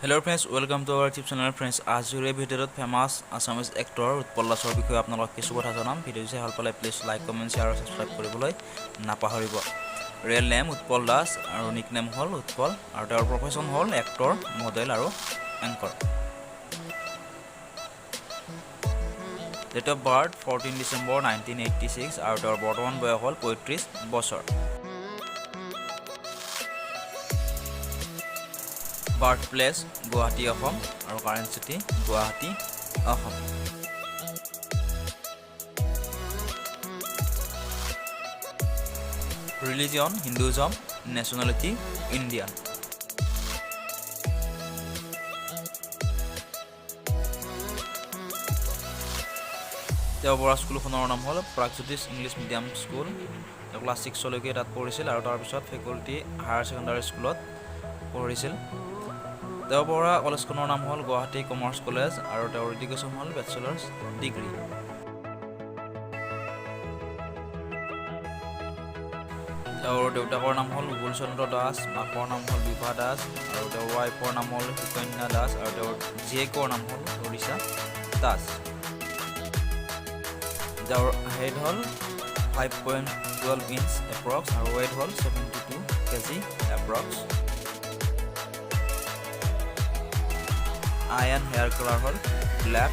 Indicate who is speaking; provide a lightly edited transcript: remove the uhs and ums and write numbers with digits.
Speaker 1: Hello friends, welcome to our YouTube channel friends. Azure video famous Assamese actor Utpal Dasor বিষয়ে আপোনালোক কিছু কথা জনাম। ভিডিও চাই ভাল পালে প্লিজ লাইক কমেন্ট শেয়াৰ আৰু সাবস্ক্ৰাইব কৰিবলৈ নাপাহৰিব। Real name Utpal Das আৰু nickname হল Utpal আৰু তেওঁৰ profession হল actor, model আৰু anchor. Date of birth 14 December 1986 আৰু তেওঁৰ বৰ্তমান বয়স হল 35 বছৰ। Birthplace Guwahati Assam and current city Guwahati Assam. Religion Hinduism, Nationality-Indian. তেওঁ বৰা স্কুলখনৰ নাম হ'ল Pragi English medium school. Class 6 লৈকে তাত পঢ়িছিল আৰু তাৰ পিছত ফেকাল্টি হায়াৰ সেকেন্ডাৰী স্কুলত পঢ়িছিল। তেওঁ বৰা কলেজখনৰ নাম হ'ল গুৱাহাটী কমাৰ্চ কলেজ আৰু তেওঁৰ এডুকেশ্যন হ'ল বেচেলাৰ্ছ ডিগ্ৰী। তেওঁৰ দেউতাকৰ নাম হ'ল গকুল চন্দ্ৰ দাস, মাকৰ নাম হ'ল বিভা দাস আৰু তেওঁৰ ৱাইফৰ নাম হ'ল সুকন্যা দাস আৰু তেওঁৰ জীয়েকৰ নাম হ'ল সৰিষা দাস। তেওঁৰ হাইট হ'ল 5.12 inch approx আৰু weight হ'ল 72 kg approx. Iron hair color hol black.